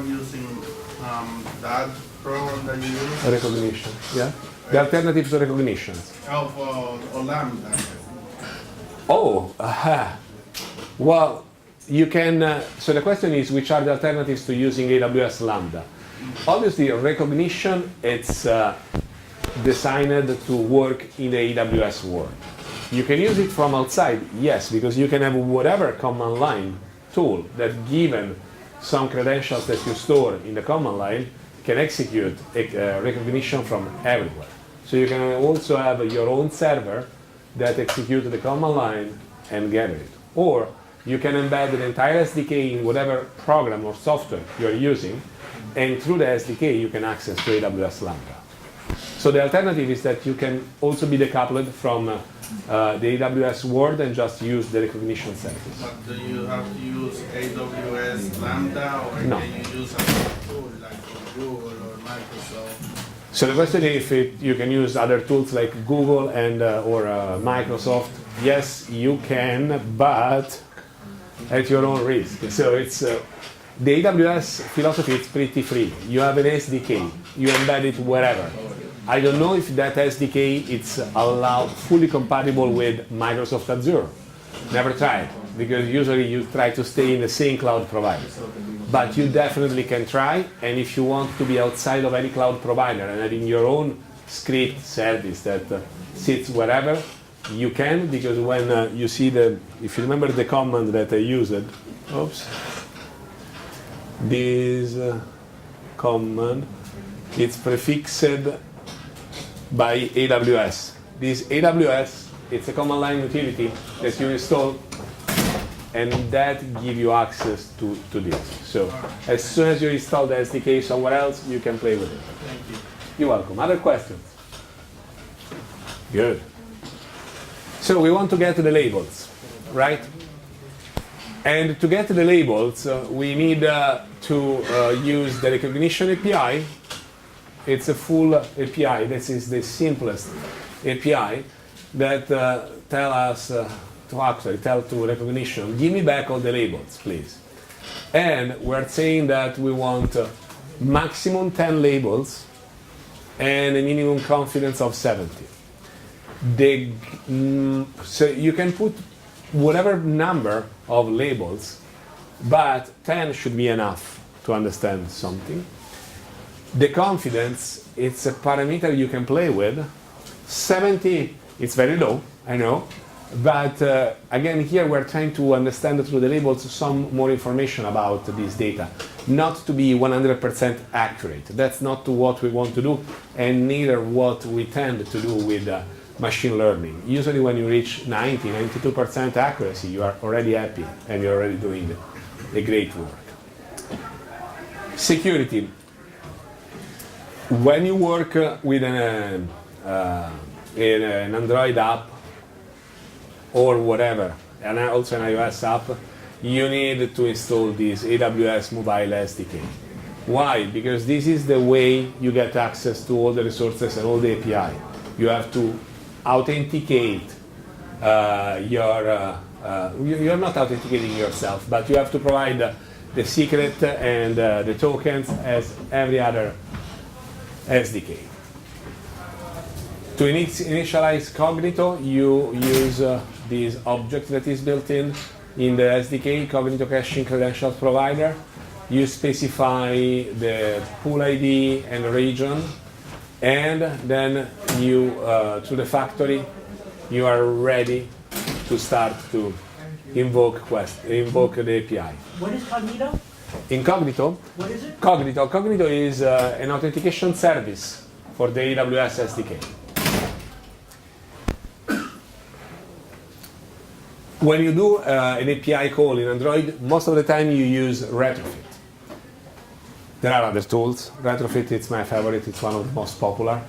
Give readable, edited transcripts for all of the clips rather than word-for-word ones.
using that program that you use? Recognition, yeah. The alternative to recognition. Of Lambda. Oh, well, you can. So the question is, which are the alternatives to using AWS Lambda? Obviously, recognition it's designed to work in the AWS world. You can use it from outside, yes, because you can have whatever command line tool that, given some credentials that you store in the command line, can execute recognition from everywhere. So you can also have your own server that executes the command line and gather it. Or you can embed the entire SDK in whatever program or software you're using, and through the SDK you can access to AWS Lambda. So the alternative is that you can also be decoupled from the AWS world and just use the recognition service. But do you have to use AWS Lambda, or No. can you use a tool like from Google or Microsoft? So the question is if you can use other tools like Google and or Microsoft. Yes, you can, but at your own risk. So it's the AWS philosophy is pretty free. You have an SDK, you embed it wherever. I don't know if that SDK it's allowed fully compatible with Microsoft Azure. Never tried, because usually you try to stay in the same cloud provider. But you definitely can try, and if you want to be outside of any cloud provider and having your own script service that sits wherever, you can, because when you see if you remember the command that I used, this command, it's prefixed by AWS. This AWS, it's a command line utility that you install, and that gives you access to this. So as soon as you install the SDK somewhere else, you can play with it. Thank you. You're welcome. Other questions? Good. So we want to get to the labels, right? And to get to the labels, we need to use the recognition API. It's a full API. This is the simplest API that tell to recognition, give me back all the labels, please. And we're saying that we want maximum 10 labels and a minimum confidence of 70. So you can put whatever number of labels, but 10 should be enough to understand something. The confidence, it's a parameter you can play with. 70, it's very low, I know. But again, here we're trying to understand through the labels some more information about this data. Not to be 100% accurate. That's not what we want to do, and neither what we tend to do with machine learning. Usually when you reach 90, 92% accuracy, you are already happy and you're already doing a great work. Security. When you work with an Android app or whatever, and also an iOS app, you need to install this AWS Mobile SDK. Why? Because this is the way you get access to all the resources and all the API. You have to authenticate you're not authenticating yourself, but you have to provide the secret and the tokens as every other SDK. To initialize Cognito, you use this object that is built in the SDK, Cognito Caching Credentials Provider. You specify the pool ID and region, and then you, through the factory, you are ready to start to invoke the API. What is Cognito? Incognito? What is it? Cognito is an authentication service for the AWS SDK. When you do an API call in Android, most of the time you use Retrofit. There are other tools. Retrofit is my favorite. It's one of the most popular.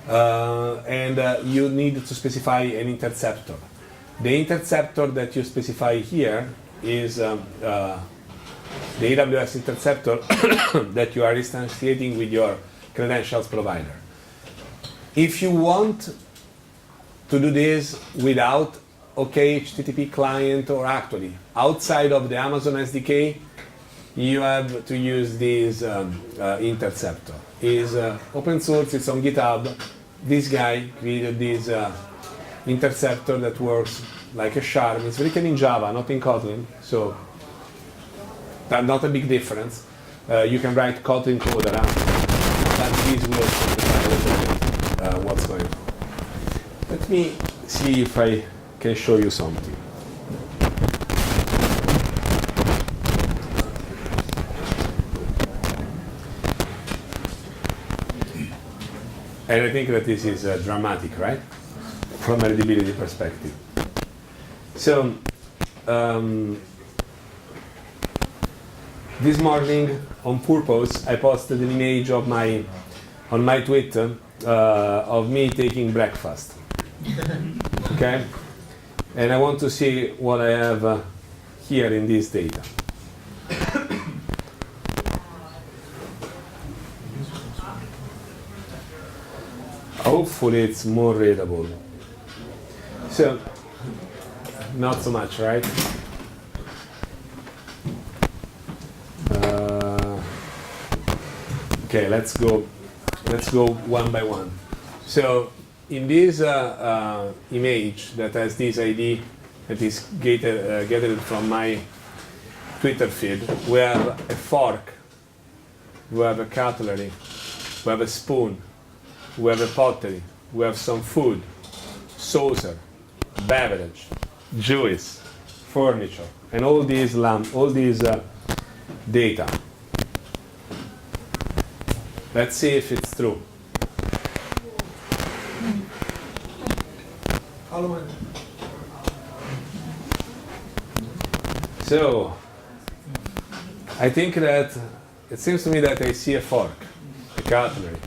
And you need to specify an interceptor. The interceptor that you specify here is the AWS Interceptor that you are instantiating with your credentials provider. If you want to do this without HTTP client, or actually outside of the Amazon SDK, you have to use this Interceptor. It's open source, it's on GitHub. This guy created this Interceptor that works like a charm. It's written in Java, not in Kotlin, so that's not a big difference. You can write Kotlin code around it, but this will simplify a little bit what's going on. Let me see if I can show you something. And I think that this is dramatic, right? From a readability perspective. So, this morning, on purpose, I posted an image of on my Twitter of me taking breakfast. Okay? And I want to see what I have here in this data. Hopefully it's more readable. So, not so much, right? Okay, let's go one by one. So, in this image that has this ID that is gathered from my Twitter feed, we have a fork, we have a cutlery, we have a spoon, we have a pottery, we have some food, saucer, beverage, juice, furniture, and all these data. Let's see if it's true. So, I think that it seems to me that I see a fork, a cutlery.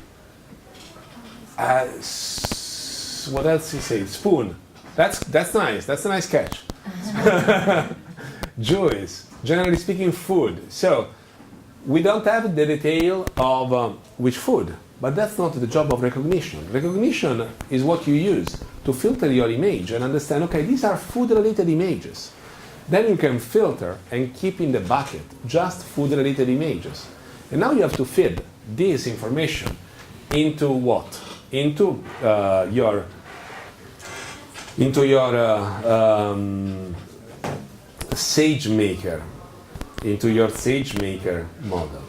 What else you say? Spoon. That's nice. That's a nice catch. Juice. Generally speaking, food. So we don't have the detail of which food, but that's not the job of recognition. Recognition is what you use to filter your image and understand, okay, these are food-related images. Then you can filter and keep in the bucket just food-related images. And now you have to feed this information into what? Into your SageMaker, into your SageMaker model.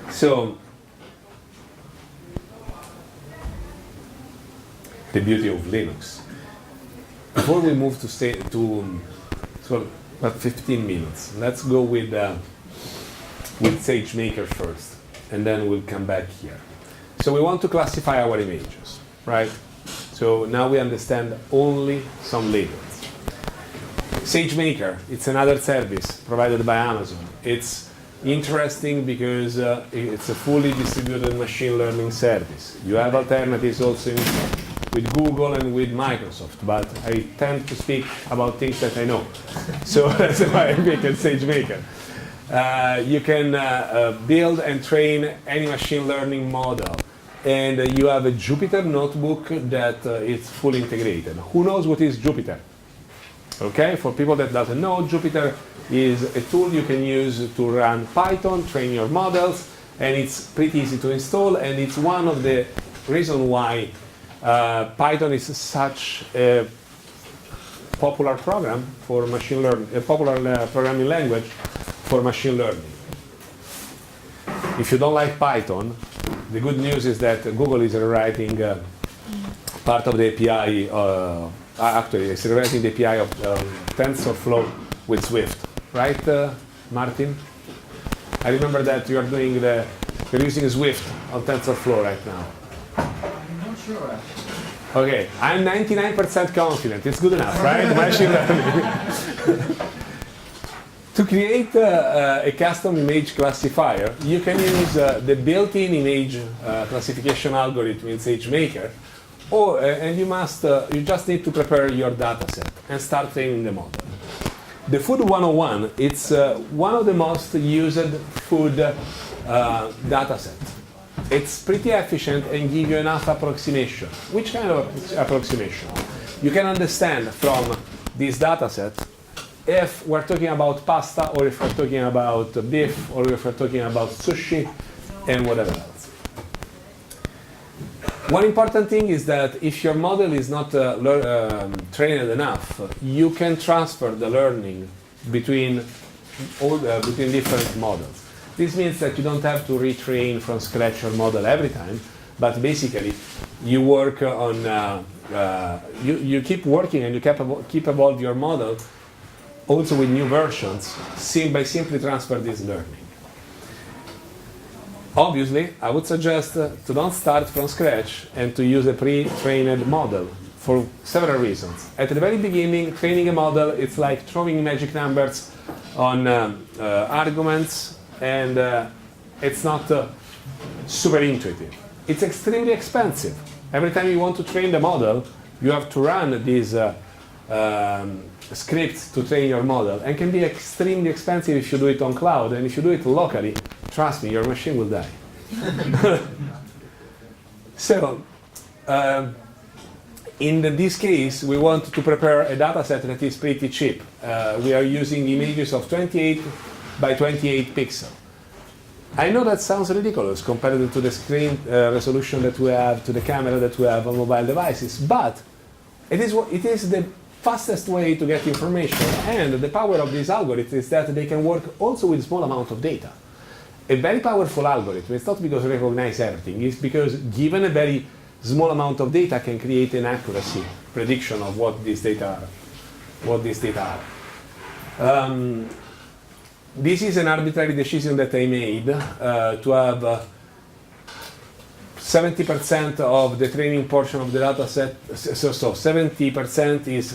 So the beauty of Linux. Before we move to about 15 minutes, let's go with SageMaker first, and then we'll come back here. So we want to classify our images, right? So now we understand only some labels. SageMaker, it's another service provided by Amazon. It's interesting because it's a fully distributed machine learning service. You have alternatives also with Google and with Microsoft, but I tend to speak about things that I know. So that's why I pick SageMaker. You can build and train any machine learning model. And you have a Jupyter notebook that is fully integrated. Who knows what is Jupyter? Okay, for people that doesn't know, Jupyter is a tool you can use to run Python, train your models, and it's pretty easy to install, and it's one of the reasons why Python is such a popular program for machine learning, a popular programming language for machine learning. If you don't like Python, the good news is that Google is rewriting part of the API, actually it's rewriting the API of TensorFlow with Swift, right, Martin? I remember that you're using Swift on TensorFlow right now. I'm not sure actually. Okay, I'm 99% confident. It's good enough, right? Machine learning. To create a custom image classifier, you can use the built-in image classification algorithm in SageMaker, and you just need to prepare your dataset and start training the model. The Food 101, it's one of the most used food datasets. It's pretty efficient and give you enough approximation. Which kind of approximation? You can understand from this dataset if we're talking about pasta, or if we're talking about beef, or if we're talking about sushi, and whatever else. One important thing is that if your model is not trained enough, you can transfer the learning between between different models. This means that you don't have to retrain from scratch your model every time, but basically you work on you keep working and you keep evolve your model also with new versions by simply transfer this learning. Obviously, I would suggest to don't start from scratch and to use a pre-trained model for several reasons. At the very beginning, training a model, it's like throwing magic numbers on arguments, and it's not super intuitive. It's extremely expensive. Every time you want to train the model, you have to run these scripts to train your model, and can be extremely expensive if you do it on cloud, and if you do it locally, trust me, your machine will die. So, in this case, we want to prepare a data set that is pretty cheap. We are using images of 28 by 28 pixels. I know that sounds ridiculous compared to the screen resolution that we have, to the camera that we have on mobile devices, but it is the fastest way to get information, and the power of these algorithms is that they can work also with small amount of data. A very powerful algorithm, it's not because it recognizes everything, it's because given a very small amount of data can create an accuracy prediction of what these data are. This is an arbitrary decision that I made to have 70% of the training portion of the data set, so 70% is